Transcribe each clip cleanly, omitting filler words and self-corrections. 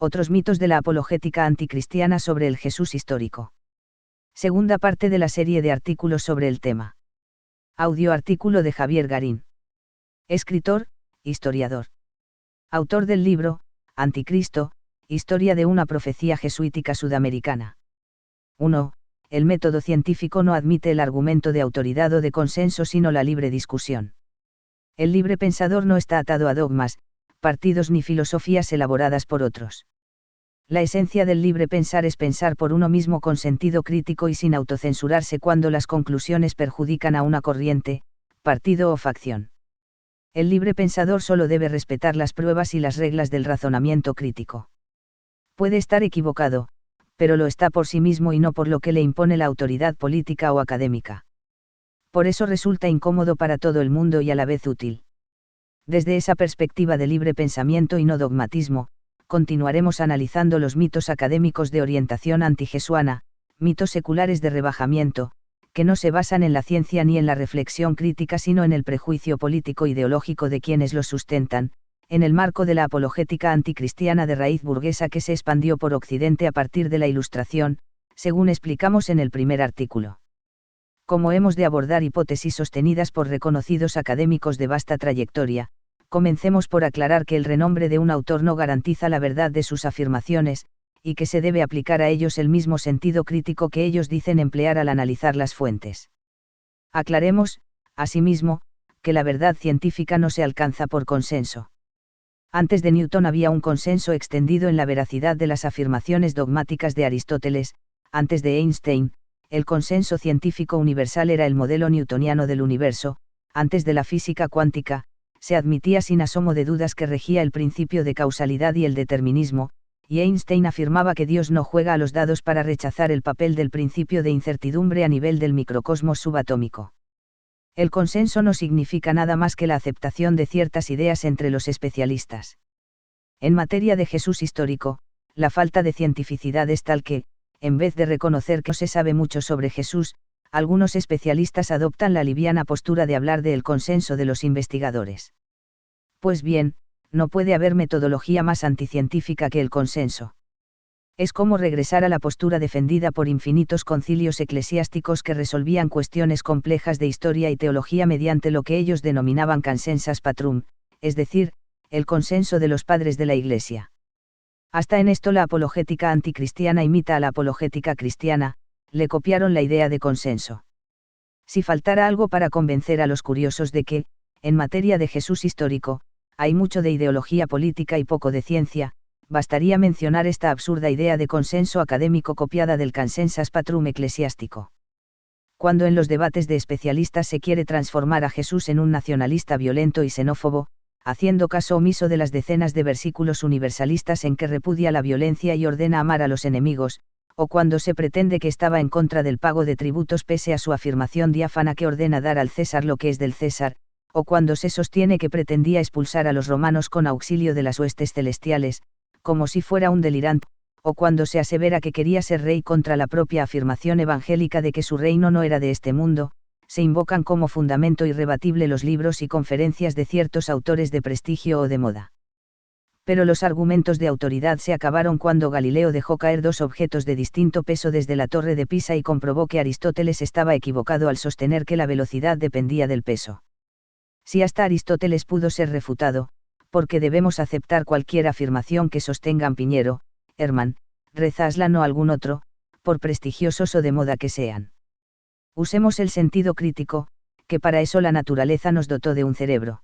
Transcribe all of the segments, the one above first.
Otros mitos de la apologética anticristiana sobre el Jesús histórico. Segunda parte de la serie de artículos sobre el tema. Audio artículo de Javier Garín. Escritor, historiador. Autor del libro, Anticristo, Historia de una profecía jesuítica sudamericana. 1. El método científico no admite el argumento de autoridad o de consenso sino la libre discusión. El libre pensador no está atado a dogmas, partidos ni filosofías elaboradas por otros. La esencia del libre pensar es pensar por uno mismo con sentido crítico y sin autocensurarse cuando las conclusiones perjudican a una corriente, partido o facción. El libre pensador solo debe respetar las pruebas y las reglas del razonamiento crítico. Puede estar equivocado, pero lo está por sí mismo y no por lo que le impone la autoridad política o académica. Por eso resulta incómodo para todo el mundo y a la vez útil. Desde esa perspectiva de libre pensamiento y no dogmatismo, continuaremos analizando los mitos académicos de orientación antijesuana, mitos seculares de rebajamiento, que no se basan en la ciencia ni en la reflexión crítica sino en el prejuicio político-ideológico de quienes los sustentan, en el marco de la apologética anticristiana de raíz burguesa que se expandió por Occidente a partir de la Ilustración, según explicamos en el primer artículo. Como hemos de abordar hipótesis sostenidas por reconocidos académicos de vasta trayectoria, comencemos por aclarar que el renombre de un autor no garantiza la verdad de sus afirmaciones, y que se debe aplicar a ellos el mismo sentido crítico que ellos dicen emplear al analizar las fuentes. Aclaremos, asimismo, que la verdad científica no se alcanza por consenso. Antes de Newton había un consenso extendido en la veracidad de las afirmaciones dogmáticas de Aristóteles, antes de Einstein, el consenso científico universal era el modelo newtoniano del universo, antes de la física cuántica, se admitía sin asomo de dudas que regía el principio de causalidad y el determinismo, y Einstein afirmaba que Dios no juega a los dados para rechazar el papel del principio de incertidumbre a nivel del microcosmos subatómico. El consenso no significa nada más que la aceptación de ciertas ideas entre los especialistas. En materia de Jesús histórico, la falta de cientificidad es tal que, en vez de reconocer que no se sabe mucho sobre Jesús, algunos especialistas adoptan la liviana postura de hablar del consenso de los investigadores. Pues bien, no puede haber metodología más anticientífica que el consenso. Es como regresar a la postura defendida por infinitos concilios eclesiásticos que resolvían cuestiones complejas de historia y teología mediante lo que ellos denominaban consensus patrum, es decir, el consenso de los padres de la Iglesia. Hasta en esto la apologética anticristiana imita a la apologética cristiana, le copiaron la idea de consenso. Si faltara algo para convencer a los curiosos de que, en materia de Jesús histórico, hay mucho de ideología política y poco de ciencia, bastaría mencionar esta absurda idea de consenso académico copiada del consensus patrum eclesiástico. Cuando en los debates de especialistas se quiere transformar a Jesús en un nacionalista violento y xenófobo, haciendo caso omiso de las decenas de versículos universalistas en que repudia la violencia y ordena amar a los enemigos, o cuando se pretende que estaba en contra del pago de tributos pese a su afirmación diáfana que ordena dar al César lo que es del César, o cuando se sostiene que pretendía expulsar a los romanos con auxilio de las huestes celestiales, como si fuera un delirante, o cuando se asevera que quería ser rey contra la propia afirmación evangélica de que su reino no era de este mundo, se invocan como fundamento irrebatible los libros y conferencias de ciertos autores de prestigio o de moda. Pero los argumentos de autoridad se acabaron cuando Galileo dejó caer dos objetos de distinto peso desde la torre de Pisa y comprobó que Aristóteles estaba equivocado al sostener que la velocidad dependía del peso. Si hasta Aristóteles pudo ser refutado, porque debemos aceptar cualquier afirmación que sostengan Piñero, Hermann, Rezaslan o algún otro, por prestigiosos o de moda que sean. Usemos el sentido crítico, que para eso la naturaleza nos dotó de un cerebro.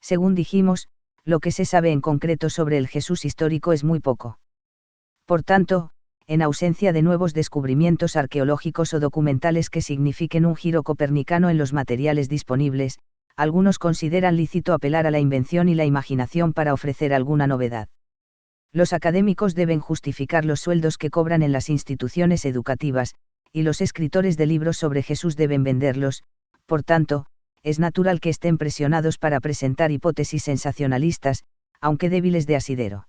Según dijimos, lo que se sabe en concreto sobre el Jesús histórico es muy poco. Por tanto, en ausencia de nuevos descubrimientos arqueológicos o documentales que signifiquen un giro copernicano en los materiales disponibles, algunos consideran lícito apelar a la invención y la imaginación para ofrecer alguna novedad. Los académicos deben justificar los sueldos que cobran en las instituciones educativas, y los escritores de libros sobre Jesús deben venderlos, por tanto, es natural que estén presionados para presentar hipótesis sensacionalistas, aunque débiles de asidero.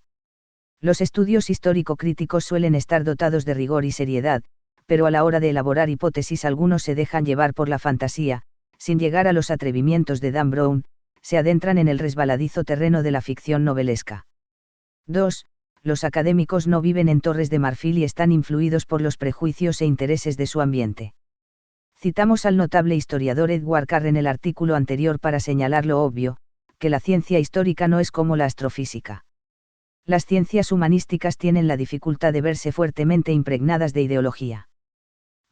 Los estudios histórico-críticos suelen estar dotados de rigor y seriedad, pero a la hora de elaborar hipótesis algunos se dejan llevar por la fantasía, sin llegar a los atrevimientos de Dan Brown, se adentran en el resbaladizo terreno de la ficción novelesca. 2. los académicos no viven en Torres de Marfil y están influidos por los prejuicios e intereses de su ambiente. Citamos al notable historiador Edward Carr en el artículo anterior para señalar lo obvio, que la ciencia histórica no es como la astrofísica. Las ciencias humanísticas tienen la dificultad de verse fuertemente impregnadas de ideología.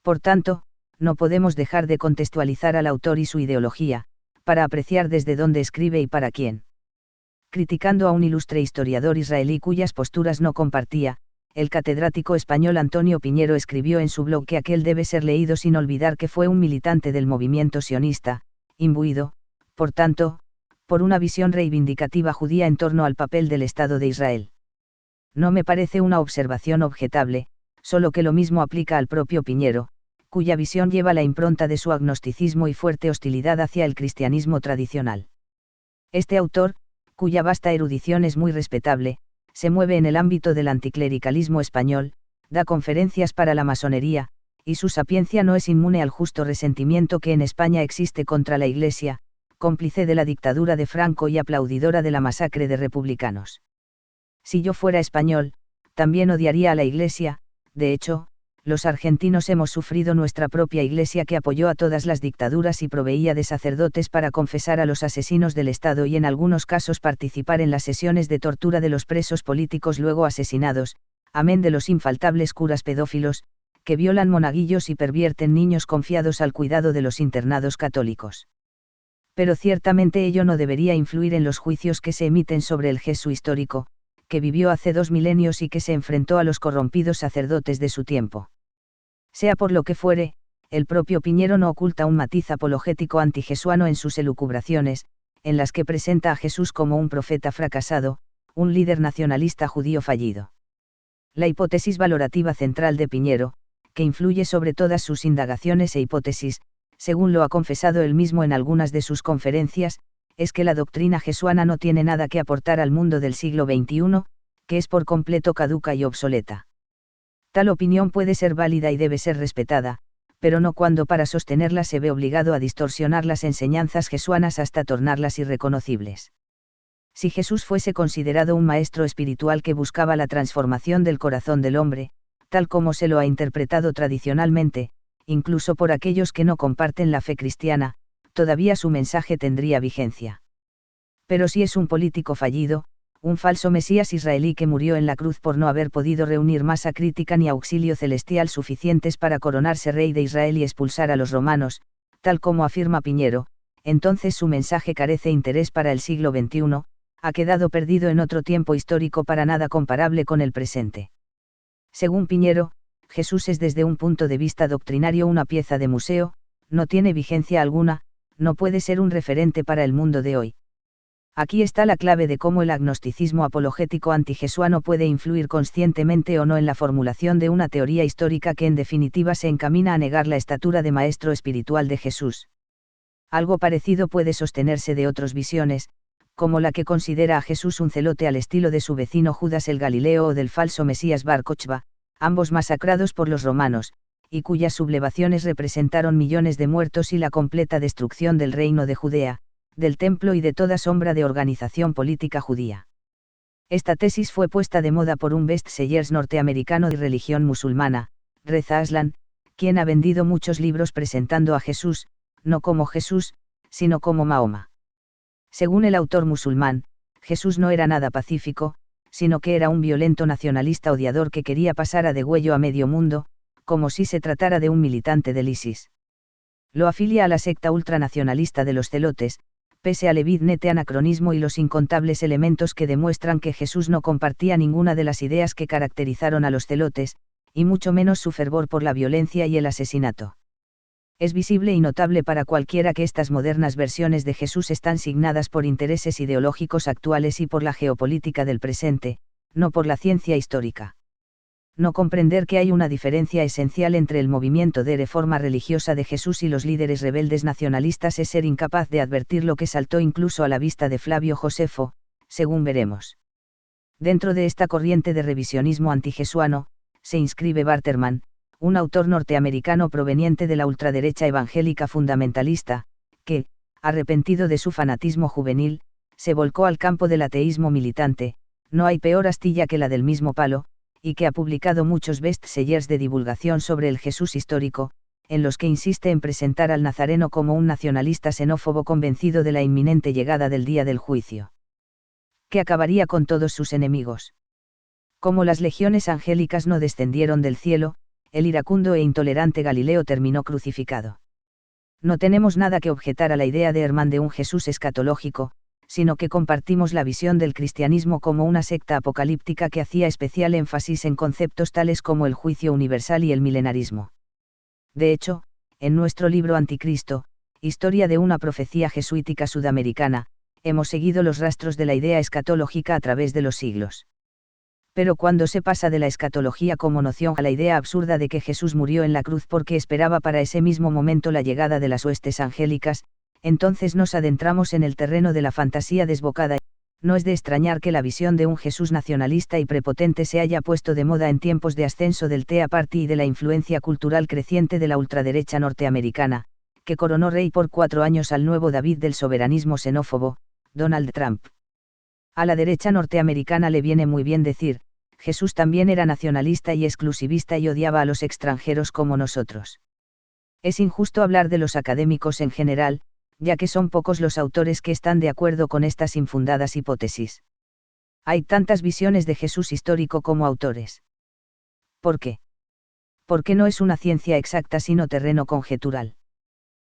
Por tanto, no podemos dejar de contextualizar al autor y su ideología, para apreciar desde dónde escribe y para quién. Criticando a un ilustre historiador israelí cuyas posturas no compartía, el catedrático español Antonio Piñero escribió en su blog que aquel debe ser leído sin olvidar que fue un militante del movimiento sionista, imbuido, por tanto, por una visión reivindicativa judía en torno al papel del Estado de Israel. No me parece una observación objetable, solo que lo mismo aplica al propio Piñero, cuya visión lleva la impronta de su agnosticismo y fuerte hostilidad hacia el cristianismo tradicional. Este autor, cuya vasta erudición es muy respetable, se mueve en el ámbito del anticlericalismo español, da conferencias para la masonería, y su sapiencia no es inmune al justo resentimiento que en España existe contra la Iglesia, cómplice de la dictadura de Franco y aplaudidora de la masacre de republicanos. Si yo fuera español, también odiaría a la Iglesia. De hecho, los argentinos hemos sufrido nuestra propia Iglesia que apoyó a todas las dictaduras y proveía de sacerdotes para confesar a los asesinos del Estado y en algunos casos participar en las sesiones de tortura de los presos políticos luego asesinados, amén de los infaltables curas pedófilos, que violan monaguillos y pervierten niños confiados al cuidado de los internados católicos. Pero ciertamente ello no debería influir en los juicios que se emiten sobre el Jesús histórico, que vivió hace 2 milenios y que se enfrentó a los corrompidos sacerdotes de su tiempo. Sea por lo que fuere, el propio Piñero no oculta un matiz apologético antijesuano en sus elucubraciones, en las que presenta a Jesús como un profeta fracasado, un líder nacionalista judío fallido. La hipótesis valorativa central de Piñero, que influye sobre todas sus indagaciones e hipótesis, según lo ha confesado él mismo en algunas de sus conferencias, es que la doctrina jesuana no tiene nada que aportar al mundo del siglo XXI, que es por completo caduca y obsoleta. Tal opinión puede ser válida y debe ser respetada, pero no cuando para sostenerla se ve obligado a distorsionar las enseñanzas jesuanas hasta tornarlas irreconocibles. Si Jesús fuese considerado un maestro espiritual que buscaba la transformación del corazón del hombre, tal como se lo ha interpretado tradicionalmente, incluso por aquellos que no comparten la fe cristiana, todavía su mensaje tendría vigencia. Pero si es un político fallido, un falso Mesías israelí que murió en la cruz por no haber podido reunir masa crítica ni auxilio celestial suficientes para coronarse rey de Israel y expulsar a los romanos, tal como afirma Piñero, entonces su mensaje carece interés para el siglo XXI, ha quedado perdido en otro tiempo histórico para nada comparable con el presente. Según Piñero, Jesús es desde un punto de vista doctrinario una pieza de museo, no tiene vigencia alguna, no puede ser un referente para el mundo de hoy. Aquí está la clave de cómo el agnosticismo apologético antijesuano puede influir conscientemente o no en la formulación de una teoría histórica que en definitiva se encamina a negar la estatura de maestro espiritual de Jesús. Algo parecido puede sostenerse de otras visiones, como la que considera a Jesús un celote al estilo de su vecino Judas el Galileo o del falso Mesías Bar Kochba, ambos masacrados por los romanos, y cuyas sublevaciones representaron millones de muertos y la completa destrucción del reino de Judea, del templo y de toda sombra de organización política judía. Esta tesis fue puesta de moda por un best-sellers norteamericano de religión musulmana, Reza Aslan, quien ha vendido muchos libros presentando a Jesús, no como Jesús, sino como Mahoma. Según el autor musulmán, Jesús no era nada pacífico, sino que era un violento nacionalista odiador que quería pasar a degüello a medio mundo, como si se tratara de un militante del ISIS. Lo afilia a la secta ultranacionalista de los celotes, pese al evidente anacronismo y los incontables elementos que demuestran que Jesús no compartía ninguna de las ideas que caracterizaron a los celotes, y mucho menos su fervor por la violencia y el asesinato. Es visible y notable para cualquiera que estas modernas versiones de Jesús están signadas por intereses ideológicos actuales y por la geopolítica del presente, no por la ciencia histórica. No comprender que hay una diferencia esencial entre el movimiento de reforma religiosa de Jesús y los líderes rebeldes nacionalistas es ser incapaz de advertir lo que saltó incluso a la vista de Flavio Josefo, según veremos. Dentro de esta corriente de revisionismo antijesuano, se inscribe Barterman, un autor norteamericano proveniente de la ultraderecha evangélica fundamentalista, que, arrepentido de su fanatismo juvenil, se volcó al campo del ateísmo militante, no hay peor astilla que la del mismo palo, y que ha publicado muchos best-sellers de divulgación sobre el Jesús histórico, en los que insiste en presentar al nazareno como un nacionalista xenófobo convencido de la inminente llegada del día del juicio, que acabaría con todos sus enemigos. Como las legiones angélicas no descendieron del cielo, el iracundo e intolerante Galileo terminó crucificado. No tenemos nada que objetar a la idea de Hermann de un Jesús escatológico, sino que compartimos la visión del cristianismo como una secta apocalíptica que hacía especial énfasis en conceptos tales como el juicio universal y el milenarismo. De hecho, en nuestro libro Anticristo, Historia de una profecía jesuítica sudamericana, hemos seguido los rastros de la idea escatológica a través de los siglos. Pero cuando se pasa de la escatología como noción a la idea absurda de que Jesús murió en la cruz porque esperaba para ese mismo momento la llegada de las huestes angélicas, entonces nos adentramos en el terreno de la fantasía desbocada. No es de extrañar que la visión de un Jesús nacionalista y prepotente se haya puesto de moda en tiempos de ascenso del Tea Party y de la influencia cultural creciente de la ultraderecha norteamericana, que coronó rey por 4 años al nuevo David del soberanismo xenófobo, Donald Trump. A la derecha norteamericana le viene muy bien decir, Jesús también era nacionalista y exclusivista y odiaba a los extranjeros como nosotros. Es injusto hablar de los académicos en general, ya que son pocos los autores que están de acuerdo con estas infundadas hipótesis. Hay tantas visiones de Jesús histórico como autores. ¿Por qué? Porque no es una ciencia exacta sino terreno conjetural.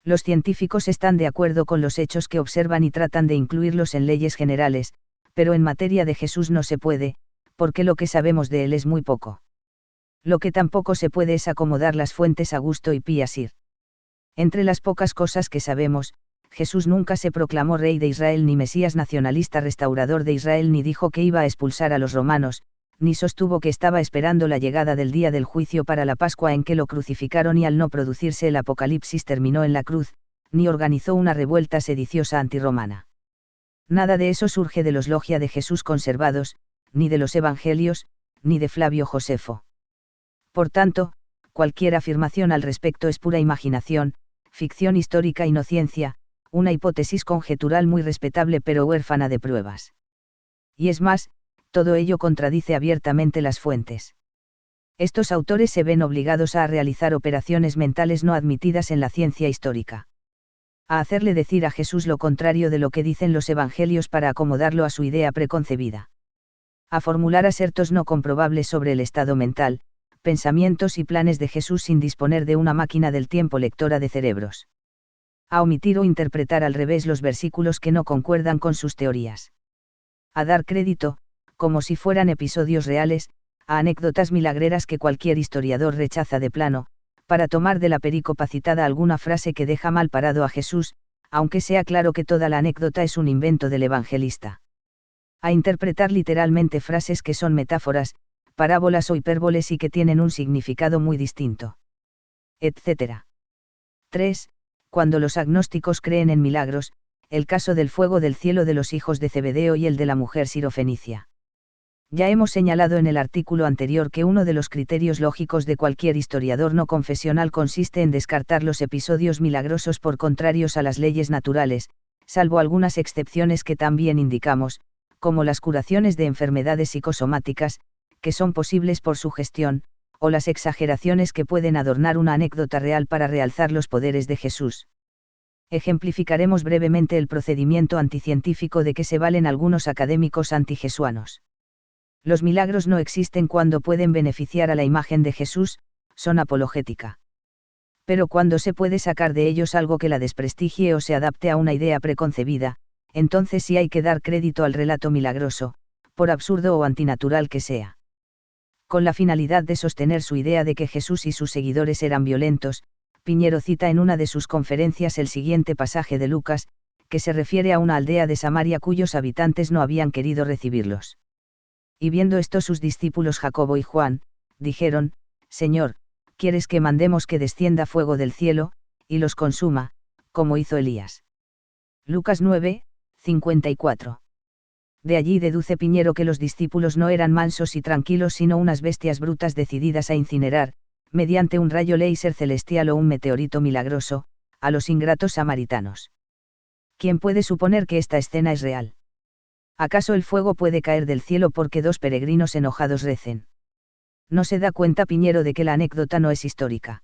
Los científicos están de acuerdo con los hechos que observan y tratan de incluirlos en leyes generales, pero en materia de Jesús no se puede, porque lo que sabemos de él es muy poco. Lo que tampoco se puede es acomodar las fuentes a gusto y piasir. Entre las pocas cosas que sabemos, Jesús nunca se proclamó rey de Israel ni Mesías nacionalista restaurador de Israel ni dijo que iba a expulsar a los romanos, ni sostuvo que estaba esperando la llegada del día del juicio para la Pascua en que lo crucificaron y al no producirse el Apocalipsis terminó en la cruz, ni organizó una revuelta sediciosa antirromana. Nada de eso surge de los logia de Jesús conservados, ni de los evangelios, ni de Flavio Josefo. Por tanto, cualquier afirmación al respecto es pura imaginación, ficción histórica y no ciencia, una hipótesis conjetural muy respetable pero huérfana de pruebas. Y es más, todo ello contradice abiertamente las fuentes. Estos autores se ven obligados a realizar operaciones mentales no admitidas en la ciencia histórica. A hacerle decir a Jesús lo contrario de lo que dicen los evangelios para acomodarlo a su idea preconcebida. A formular asertos no comprobables sobre el estado mental, pensamientos y planes de Jesús sin disponer de una máquina del tiempo lectora de cerebros. A omitir o interpretar al revés los versículos que no concuerdan con sus teorías. A dar crédito, como si fueran episodios reales, a anécdotas milagreras que cualquier historiador rechaza de plano, para tomar de la perícopa citada alguna frase que deja mal parado a Jesús, aunque sea claro que toda la anécdota es un invento del evangelista. A interpretar literalmente frases que son metáforas, parábolas o hipérboles y que tienen un significado muy distinto. Etc. 3. Cuando los agnósticos creen en milagros, el caso del fuego del cielo de los hijos de Zebedeo y el de la mujer sirofenicia. Ya hemos señalado en el artículo anterior que uno de los criterios lógicos de cualquier historiador no confesional consiste en descartar los episodios milagrosos por contrarios a las leyes naturales, salvo algunas excepciones que también indicamos, como las curaciones de enfermedades psicosomáticas, que son posibles por sugestión, o las exageraciones que pueden adornar una anécdota real para realzar los poderes de Jesús. Ejemplificaremos brevemente el procedimiento anticientífico de que se valen algunos académicos antijesuanos. Los milagros no existen cuando pueden beneficiar a la imagen de Jesús, son apologética. Pero cuando se puede sacar de ellos algo que la desprestigie o se adapte a una idea preconcebida, entonces sí hay que dar crédito al relato milagroso, por absurdo o antinatural que sea. Con la finalidad de sostener su idea de que Jesús y sus seguidores eran violentos, Piñero cita en una de sus conferencias el siguiente pasaje de Lucas, que se refiere a una aldea de Samaria cuyos habitantes no habían querido recibirlos. Y viendo esto sus discípulos Jacobo y Juan, dijeron, Señor, ¿quieres que mandemos que descienda fuego del cielo, y los consuma, como hizo Elías? Lucas 9, 54. De allí deduce Piñero que los discípulos no eran mansos y tranquilos sino unas bestias brutas decididas a incinerar, mediante un rayo láser celestial o un meteorito milagroso, a los ingratos samaritanos. ¿Quién puede suponer que esta escena es real? ¿Acaso el fuego puede caer del cielo porque dos peregrinos enojados recen? No se da cuenta Piñero de que la anécdota no es histórica.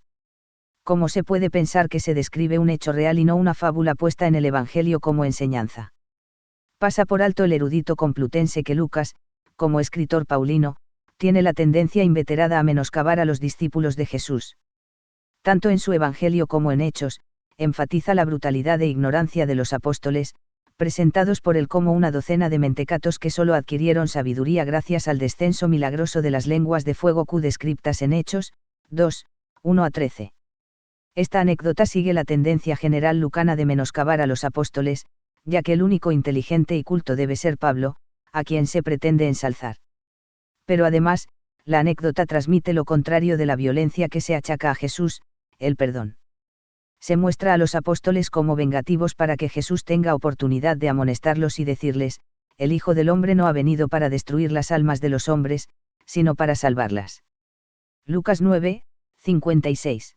¿Cómo se puede pensar que se describe un hecho real y no una fábula puesta en el Evangelio como enseñanza? Pasa por alto el erudito complutense que Lucas, como escritor paulino, tiene la tendencia inveterada a menoscabar a los discípulos de Jesús. Tanto en su Evangelio como en Hechos, enfatiza la brutalidad e ignorancia de los apóstoles, presentados por él como una docena de mentecatos que solo adquirieron sabiduría gracias al descenso milagroso de las lenguas de fuego Q descriptas en Hechos, 2, 1-13. Esta anécdota sigue la tendencia general lucana de menoscabar a los apóstoles, ya que el único inteligente y culto debe ser Pablo, a quien se pretende ensalzar. Pero además, la anécdota transmite lo contrario de la violencia que se achaca a Jesús, el perdón. Se muestra a los apóstoles como vengativos para que Jesús tenga oportunidad de amonestarlos y decirles, el Hijo del Hombre no ha venido para destruir las almas de los hombres, sino para salvarlas. Lucas 9, 56.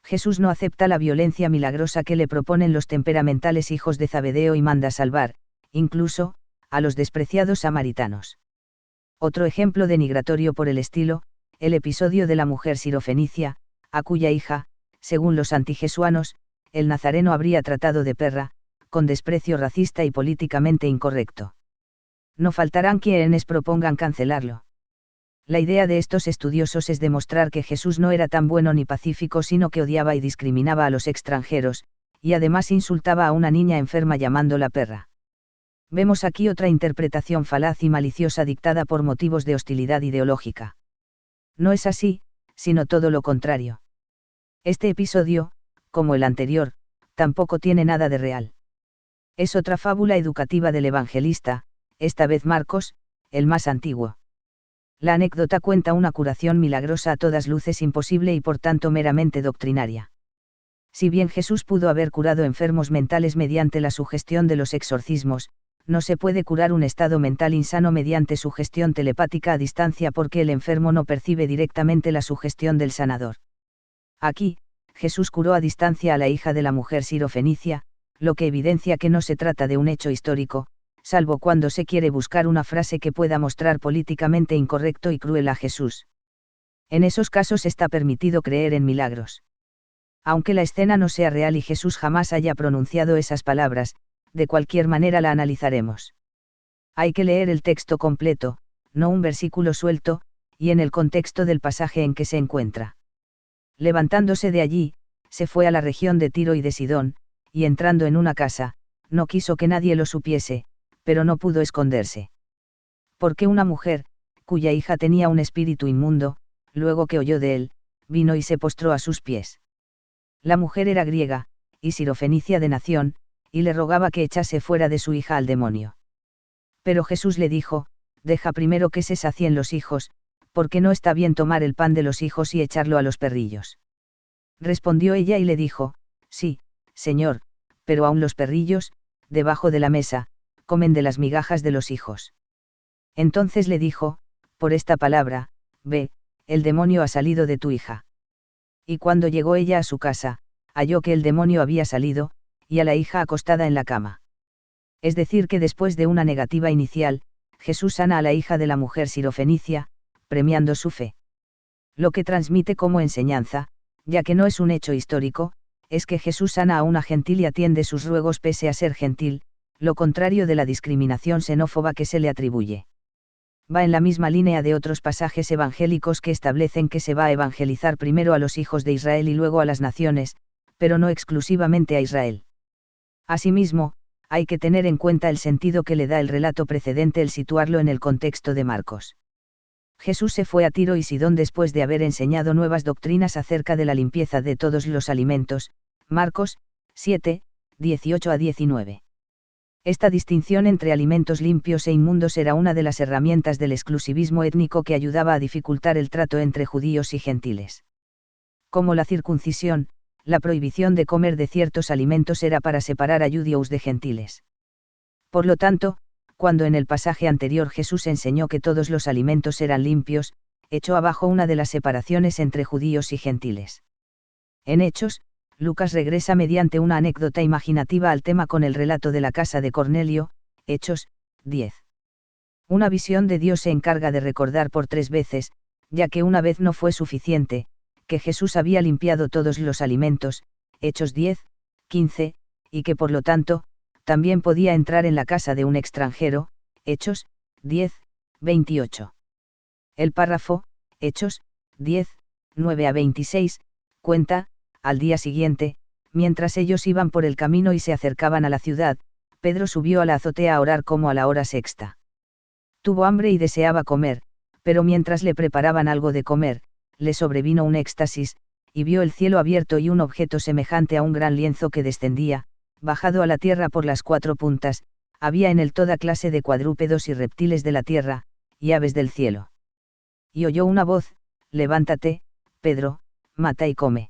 Jesús no acepta la violencia milagrosa que le proponen los temperamentales hijos de Zabedeo y manda salvar, incluso, a los despreciados samaritanos. Otro ejemplo denigratorio por el estilo, el episodio de la mujer sirofenicia, a cuya hija, según los antijesuanos, el nazareno habría tratado de perra, con desprecio racista y políticamente incorrecto. No faltarán quienes propongan cancelarlo. La idea de estos estudiosos es demostrar que Jesús no era tan bueno ni pacífico, sino que odiaba y discriminaba a los extranjeros, y además insultaba a una niña enferma llamándola perra. Vemos aquí otra interpretación falaz y maliciosa dictada por motivos de hostilidad ideológica. No es así, sino todo lo contrario. Este episodio, como el anterior, tampoco tiene nada de real. Es otra fábula educativa del evangelista, esta vez Marcos, el más antiguo. La anécdota cuenta una curación milagrosa a todas luces imposible y por tanto meramente doctrinaria. Si bien Jesús pudo haber curado enfermos mentales mediante la sugestión de los exorcismos, no se puede curar un estado mental insano mediante sugestión telepática a distancia porque el enfermo no percibe directamente la sugestión del sanador. Aquí, Jesús curó a distancia a la hija de la mujer sirofenicia, lo que evidencia que no se trata de un hecho histórico, salvo cuando se quiere buscar una frase que pueda mostrar políticamente incorrecto y cruel a Jesús. En esos casos está permitido creer en milagros. Aunque la escena no sea real y Jesús jamás haya pronunciado esas palabras, de cualquier manera la analizaremos. Hay que leer el texto completo, no un versículo suelto, y en el contexto del pasaje en que se encuentra. Levantándose de allí, se fue a la región de Tiro y de Sidón, y entrando en una casa, no quiso que nadie lo supiese, pero no pudo esconderse. Porque una mujer, cuya hija tenía un espíritu inmundo, luego que oyó de él, vino y se postró a sus pies. La mujer era griega, y sirofenicia de nación, y le rogaba que echase fuera de su hija al demonio. Pero Jesús le dijo, deja primero que se sacien los hijos, porque no está bien tomar el pan de los hijos y echarlo a los perrillos. Respondió ella y le dijo, sí, Señor, pero aun los perrillos, debajo de la mesa, comen de las migajas de los hijos. Entonces le dijo, por esta palabra, ve, el demonio ha salido de tu hija. Y cuando llegó ella a su casa, halló que el demonio había salido, y a la hija acostada en la cama. Es decir que después de una negativa inicial, Jesús sana a la hija de la mujer sirofenicia, premiando su fe. Lo que transmite como enseñanza, ya que no es un hecho histórico, es que Jesús sana a una gentil y atiende sus ruegos pese a ser gentil, lo contrario de la discriminación xenófoba que se le atribuye. Va en la misma línea de otros pasajes evangélicos que establecen que se va a evangelizar primero a los hijos de Israel y luego a las naciones, pero no exclusivamente a Israel. Asimismo, hay que tener en cuenta el sentido que le da el relato precedente el situarlo en el contexto de Marcos. Jesús se fue a Tiro y Sidón después de haber enseñado nuevas doctrinas acerca de la limpieza de todos los alimentos, Marcos 7, 18-19. Esta distinción entre alimentos limpios e inmundos era una de las herramientas del exclusivismo étnico que ayudaba a dificultar el trato entre judíos y gentiles. Como la circuncisión, la prohibición de comer de ciertos alimentos era para separar a judíos de gentiles. Por lo tanto, cuando en el pasaje anterior Jesús enseñó que todos los alimentos eran limpios, echó abajo una de las separaciones entre judíos y gentiles. En Hechos, Lucas regresa mediante una anécdota imaginativa al tema con el relato de la casa de Cornelio, Hechos 10. Una visión de Dios se encarga de recordar por 3 veces, ya que una vez no fue suficiente, que Jesús había limpiado todos los alimentos, Hechos 10, 15, y que por lo tanto, también podía entrar en la casa de un extranjero, Hechos 10, 28. El párrafo, Hechos 10, 9 a 26, cuenta, al día siguiente, mientras ellos iban por el camino y se acercaban a la ciudad, Pedro subió a la azotea a orar como a la hora sexta. Tuvo hambre y deseaba comer, pero mientras le preparaban algo de comer, le sobrevino un éxtasis, y vio el cielo abierto y un objeto semejante a un gran lienzo que descendía, bajado a la tierra por las 4 puntas, había en él toda clase de cuadrúpedos y reptiles de la tierra, y aves del cielo. Y oyó una voz: levántate, Pedro, mata y come.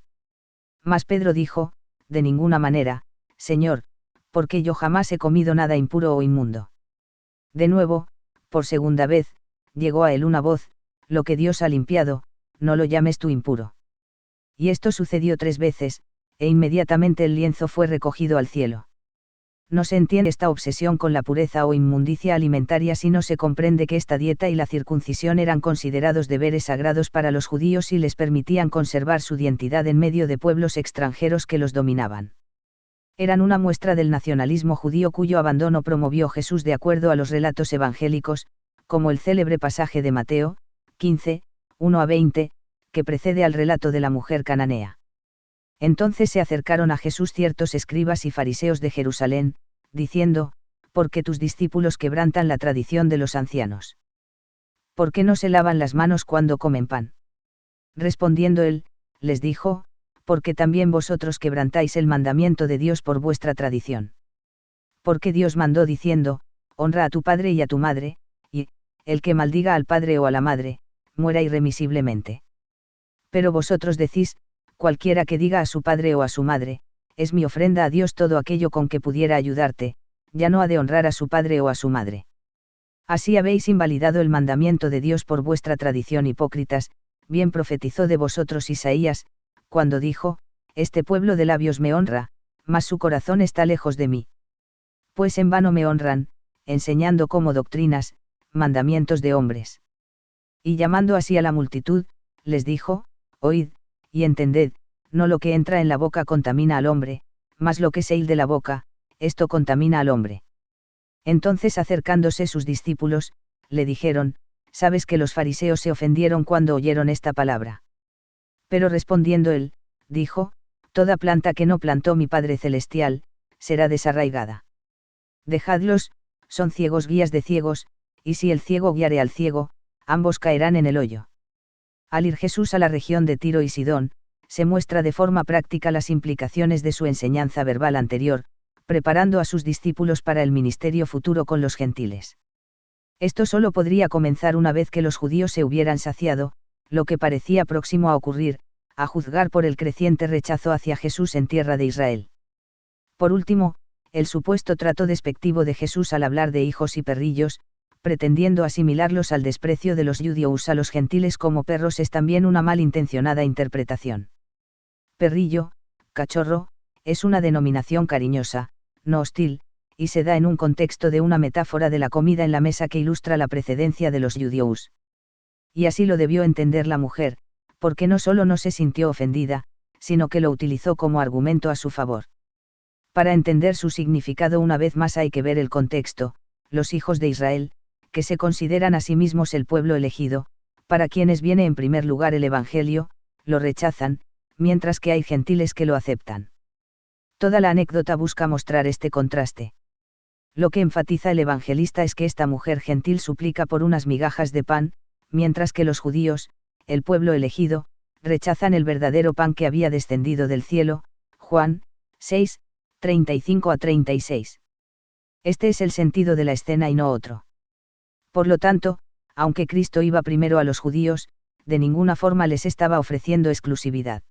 Mas Pedro dijo: de ninguna manera, Señor, porque yo jamás he comido nada impuro o inmundo. De nuevo, por segunda vez, llegó a él una voz: lo que Dios ha limpiado, no lo llames tú impuro. Y esto sucedió 3 veces, e inmediatamente el lienzo fue recogido al cielo. No se entiende esta obsesión con la pureza o inmundicia alimentaria si no se comprende que esta dieta y la circuncisión eran considerados deberes sagrados para los judíos y les permitían conservar su identidad en medio de pueblos extranjeros que los dominaban. Eran una muestra del nacionalismo judío cuyo abandono promovió Jesús de acuerdo a los relatos evangélicos, como el célebre pasaje de Mateo 15, 1 a 20, que precede al relato de la mujer cananea. Entonces se acercaron a Jesús ciertos escribas y fariseos de Jerusalén, diciendo: ¿por qué tus discípulos quebrantan la tradición de los ancianos? ¿Por qué no se lavan las manos cuando comen pan? Respondiendo él, les dijo: porque también vosotros quebrantáis el mandamiento de Dios por vuestra tradición. Porque Dios mandó diciendo: honra a tu padre y a tu madre, y, el que maldiga al padre o a la madre, muera irremisiblemente. Pero vosotros decís: cualquiera que diga a su padre o a su madre, es mi ofrenda a Dios todo aquello con que pudiera ayudarte, ya no ha de honrar a su padre o a su madre. Así habéis invalidado el mandamiento de Dios por vuestra tradición, hipócritas. Bien profetizó de vosotros Isaías, cuando dijo: este pueblo de labios me honra, mas su corazón está lejos de mí. Pues en vano me honran, enseñando como doctrinas, mandamientos de hombres. Y llamando así a la multitud, les dijo: oíd, y entended, no lo que entra en la boca contamina al hombre, mas lo que sale de la boca, esto contamina al hombre. Entonces acercándose sus discípulos, le dijeron: ¿sabes que los fariseos se ofendieron cuando oyeron esta palabra? Pero respondiendo él, dijo: toda planta que no plantó mi Padre Celestial, será desarraigada. Dejadlos, son ciegos guías de ciegos, y si el ciego guiare al ciego, ambos caerán en el hoyo. Al ir Jesús a la región de Tiro y Sidón, se muestra de forma práctica las implicaciones de su enseñanza verbal anterior, preparando a sus discípulos para el ministerio futuro con los gentiles. Esto solo podría comenzar una vez que los judíos se hubieran saciado, lo que parecía próximo a ocurrir, a juzgar por el creciente rechazo hacia Jesús en tierra de Israel. Por último, el supuesto trato despectivo de Jesús al hablar de hijos y perrillos, pretendiendo asimilarlos al desprecio de los judíos a los gentiles como perros, es también una malintencionada interpretación. Perrillo, cachorro, es una denominación cariñosa, no hostil, y se da en un contexto de una metáfora de la comida en la mesa que ilustra la precedencia de los judíos. Y así lo debió entender la mujer, porque no solo no se sintió ofendida, sino que lo utilizó como argumento a su favor. Para entender su significado una vez más hay que ver el contexto: los hijos de Israel, que se consideran a sí mismos el pueblo elegido, para quienes viene en primer lugar el Evangelio, lo rechazan, mientras que hay gentiles que lo aceptan. Toda la anécdota busca mostrar este contraste. Lo que enfatiza el evangelista es que esta mujer gentil suplica por unas migajas de pan, mientras que los judíos, el pueblo elegido, rechazan el verdadero pan que había descendido del cielo. Juan 6, 35 a 36. Este es el sentido de la escena y no otro. Por lo tanto, aunque Cristo iba primero a los judíos, de ninguna forma les estaba ofreciendo exclusividad.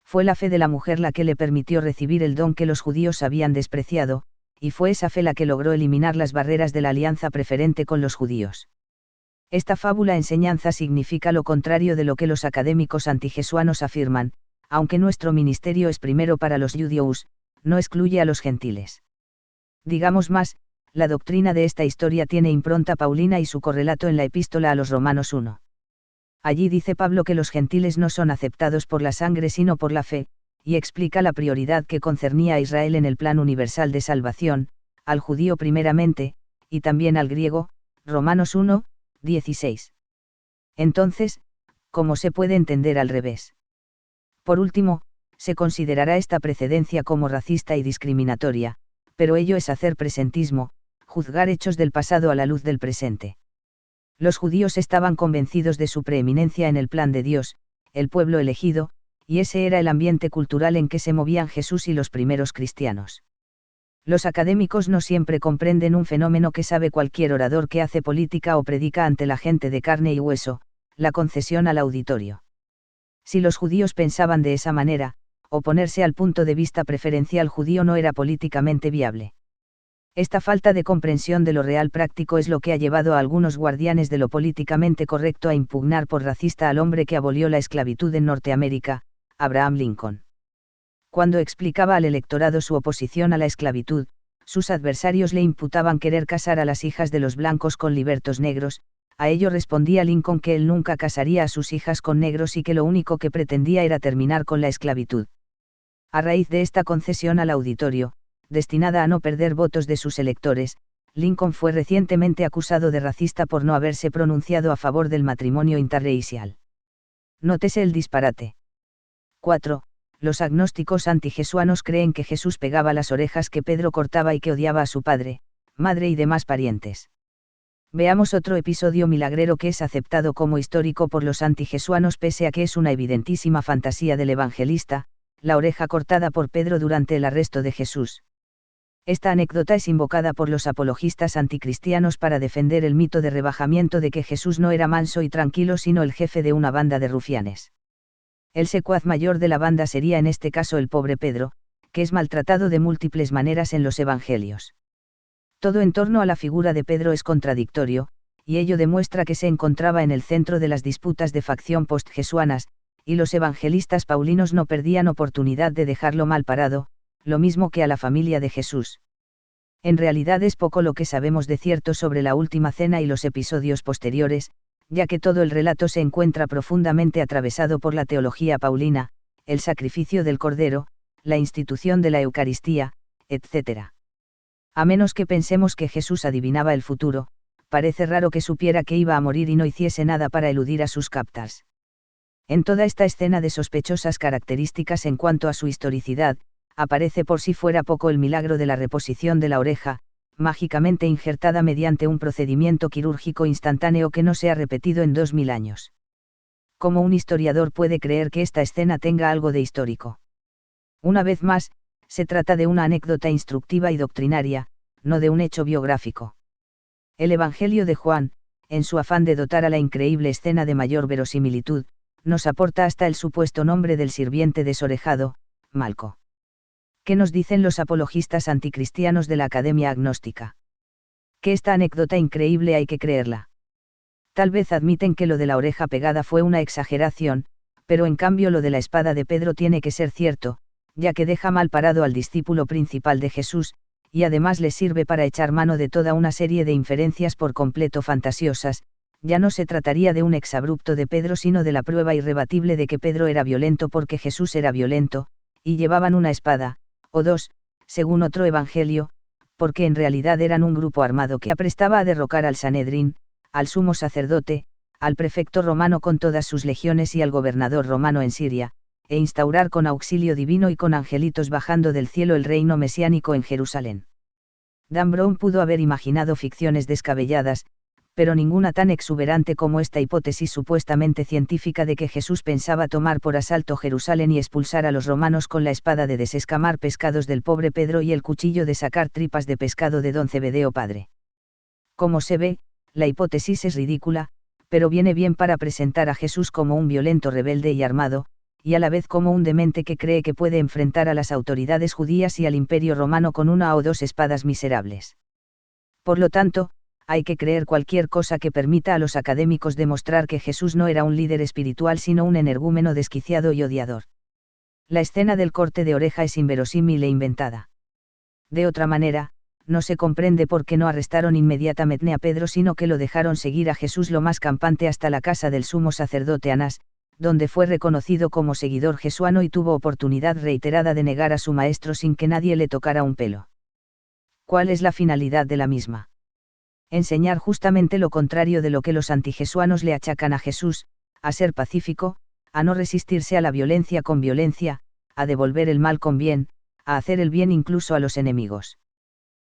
Fue la fe de la mujer la que le permitió recibir el don que los judíos habían despreciado, y fue esa fe la que logró eliminar las barreras de la alianza preferente con los judíos. Esta fábula enseñanza significa lo contrario de lo que los académicos antijesuanos afirman: aunque nuestro ministerio es primero para los judíos, no excluye a los gentiles. Digamos más, la doctrina de esta historia tiene impronta paulina y su correlato en la epístola a los Romanos 1. Allí dice Pablo que los gentiles no son aceptados por la sangre sino por la fe, y explica la prioridad que concernía a Israel en el plan universal de salvación, al judío primeramente, y también al griego, Romanos 1, 16. Entonces, ¿cómo se puede entender al revés? Por último, se considerará esta precedencia como racista y discriminatoria, pero ello es hacer presentismo, juzgar hechos del pasado a la luz del presente. Los judíos estaban convencidos de su preeminencia en el plan de Dios, el pueblo elegido, y ese era el ambiente cultural en que se movían Jesús y los primeros cristianos. Los académicos no siempre comprenden un fenómeno que sabe cualquier orador que hace política o predica ante la gente de carne y hueso, la concesión al auditorio. Si los judíos pensaban de esa manera, oponerse al punto de vista preferencial judío no era políticamente viable. Esta falta de comprensión de lo real práctico es lo que ha llevado a algunos guardianes de lo políticamente correcto a impugnar por racista al hombre que abolió la esclavitud en Norteamérica, Abraham Lincoln. Cuando explicaba al electorado su oposición a la esclavitud, sus adversarios le imputaban querer casar a las hijas de los blancos con libertos negros. A ello respondía Lincoln que él nunca casaría a sus hijas con negros y que lo único que pretendía era terminar con la esclavitud. A raíz de esta concesión al auditorio, destinada a no perder votos de sus electores, Lincoln fue recientemente acusado de racista por no haberse pronunciado a favor del matrimonio interracial. Nótese el disparate. 4. Los agnósticos antijesuanos creen que Jesús pegaba las orejas que Pedro cortaba y que odiaba a su padre, madre y demás parientes. Veamos otro episodio milagrero que es aceptado como histórico por los antijesuanos pese a que es una evidentísima fantasía del evangelista, la oreja cortada por Pedro durante el arresto de Jesús. Esta anécdota es invocada por los apologistas anticristianos para defender el mito de rebajamiento de que Jesús no era manso y tranquilo sino el jefe de una banda de rufianes. El secuaz mayor de la banda sería en este caso el pobre Pedro, que es maltratado de múltiples maneras en los evangelios. Todo en torno a la figura de Pedro es contradictorio, y ello demuestra que se encontraba en el centro de las disputas de facción post-jesuanas, y los evangelistas paulinos no perdían oportunidad de dejarlo mal parado, lo mismo que a la familia de Jesús. En realidad es poco lo que sabemos de cierto sobre la última cena y los episodios posteriores, ya que todo el relato se encuentra profundamente atravesado por la teología paulina, el sacrificio del Cordero, la institución de la Eucaristía, etc. A menos que pensemos que Jesús adivinaba el futuro, parece raro que supiera que iba a morir y no hiciese nada para eludir a sus captors. En toda esta escena de sospechosas características en cuanto a su historicidad, aparece por si fuera poco el milagro de la reposición de la oreja, mágicamente injertada mediante un procedimiento quirúrgico instantáneo que no se ha repetido en 2000 años. ¿Cómo un historiador puede creer que esta escena tenga algo de histórico? Una vez más, se trata de una anécdota instructiva y doctrinaria, no de un hecho biográfico. El Evangelio de Juan, en su afán de dotar a la increíble escena de mayor verosimilitud, nos aporta hasta el supuesto nombre del sirviente desorejado, Malco. ¿Qué nos dicen los apologistas anticristianos de la Academia Agnóstica? Que esta anécdota increíble hay que creerla. Tal vez admiten que lo de la oreja pegada fue una exageración, pero en cambio lo de la espada de Pedro tiene que ser cierto, ya que deja mal parado al discípulo principal de Jesús, y además le sirve para echar mano de toda una serie de inferencias por completo fantasiosas. Ya no se trataría de un exabrupto de Pedro sino de la prueba irrebatible de que Pedro era violento porque Jesús era violento, y llevaban una espada, o dos, según otro evangelio, porque en realidad eran un grupo armado que aprestaba a derrocar al Sanedrín, al sumo sacerdote, al prefecto romano con todas sus legiones y al gobernador romano en Siria, e instaurar con auxilio divino y con angelitos bajando del cielo el reino mesiánico en Jerusalén. Dan Brown pudo haber imaginado ficciones descabelladas, pero ninguna tan exuberante como esta hipótesis supuestamente científica de que Jesús pensaba tomar por asalto Jerusalén y expulsar a los romanos con la espada de desescamar pescados del pobre Pedro y el cuchillo de sacar tripas de pescado de don Zebedeo padre. Como se ve, la hipótesis es ridícula, pero viene bien para presentar a Jesús como un violento rebelde y armado, y a la vez como un demente que cree que puede enfrentar a las autoridades judías y al imperio romano con una o dos espadas miserables. Por lo tanto, hay que creer cualquier cosa que permita a los académicos demostrar que Jesús no era un líder espiritual sino un energúmeno desquiciado y odiador. La escena del corte de oreja es inverosímil e inventada. De otra manera, no se comprende por qué no arrestaron inmediatamente a Pedro, sino que lo dejaron seguir a Jesús lo más campante hasta la casa del sumo sacerdote Anás, donde fue reconocido como seguidor jesuano y tuvo oportunidad reiterada de negar a su maestro sin que nadie le tocara un pelo. ¿Cuál es la finalidad de la misma? Enseñar justamente lo contrario de lo que los antijesuanos le achacan a Jesús, a ser pacífico, a no resistirse a la violencia con violencia, a devolver el mal con bien, a hacer el bien incluso a los enemigos.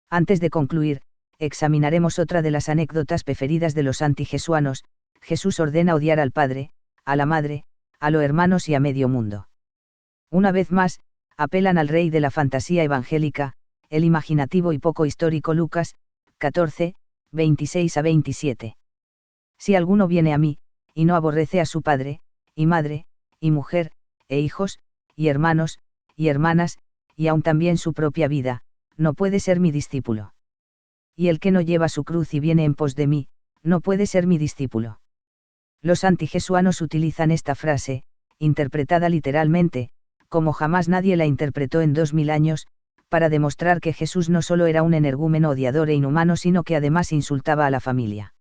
Antes de concluir, examinaremos otra de las anécdotas preferidas de los antijesuanos. Jesús ordena odiar al padre, a la madre, a los hermanos y a medio mundo. Una vez más, apelan al rey de la fantasía evangélica, el imaginativo y poco histórico Lucas, 14, 26 a 27. Si alguno viene a mí, y no aborrece a su padre, y madre, y mujer, e hijos, y hermanos, y hermanas, y aun también su propia vida, no puede ser mi discípulo. Y el que no lleva su cruz y viene en pos de mí, no puede ser mi discípulo. Los antijesuanos utilizan esta frase, interpretada literalmente, como jamás nadie la interpretó en 2000 años, para demostrar que Jesús no solo era un energúmeno odiador e inhumano, sino que además insultaba a la familia.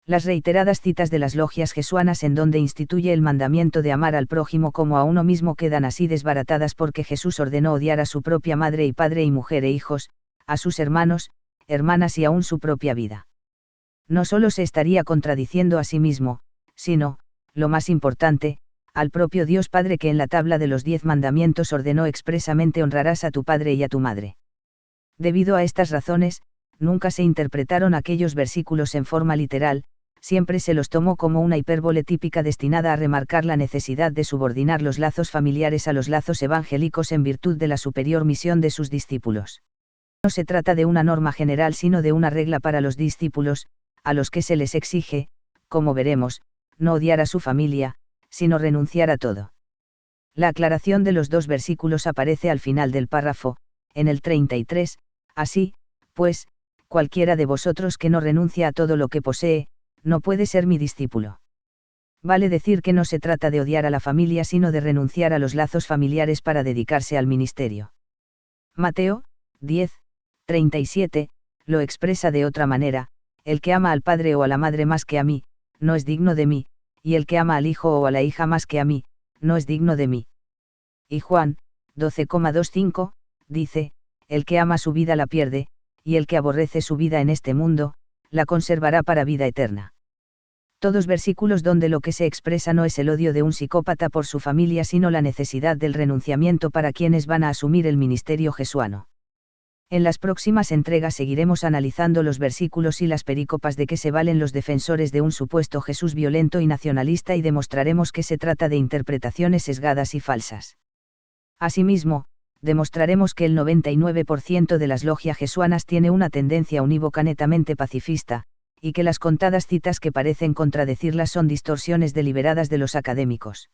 Las reiteradas citas de las logias jesuanas en donde instituye el mandamiento de amar al prójimo como a uno mismo quedan así desbaratadas porque Jesús ordenó odiar a su propia madre y padre y mujer e hijos, a sus hermanos, hermanas y aún su propia vida. No solo se estaría contradiciendo a sí mismo, sino, lo más importante, al propio Dios Padre, que en la tabla de los 10 mandamientos ordenó expresamente: honrarás a tu padre y a tu madre. Debido a estas razones, nunca se interpretaron aquellos versículos en forma literal, siempre se los tomó como una hipérbole típica destinada a remarcar la necesidad de subordinar los lazos familiares a los lazos evangélicos en virtud de la superior misión de sus discípulos. No se trata de una norma general sino de una regla para los discípulos, a los que se les exige, como veremos, no odiar a su familia, sino renunciar a todo. La aclaración de los dos versículos aparece al final del párrafo, en el 33, así, pues, cualquiera de vosotros que no renuncia a todo lo que posee, no puede ser mi discípulo. Vale decir que no se trata de odiar a la familia sino de renunciar a los lazos familiares para dedicarse al ministerio. Mateo, 10, 37, lo expresa de otra manera: el que ama al padre o a la madre más que a mí, no es digno de mí, y el que ama al hijo o a la hija más que a mí, no es digno de mí. Y Juan, 12,25, dice: el que ama su vida la pierde, y el que aborrece su vida en este mundo, la conservará para vida eterna. Todos versículos donde lo que se expresa no es el odio de un psicópata por su familia sino la necesidad del renunciamiento para quienes van a asumir el ministerio jesuano. En las próximas entregas seguiremos analizando los versículos y las perícopas de que se valen los defensores de un supuesto Jesús violento y nacionalista y demostraremos que se trata de interpretaciones sesgadas y falsas. Asimismo, demostraremos que el 99% de las logias jesuanas tiene una tendencia unívoca netamente pacifista, y que las contadas citas que parecen contradecirlas son distorsiones deliberadas de los académicos.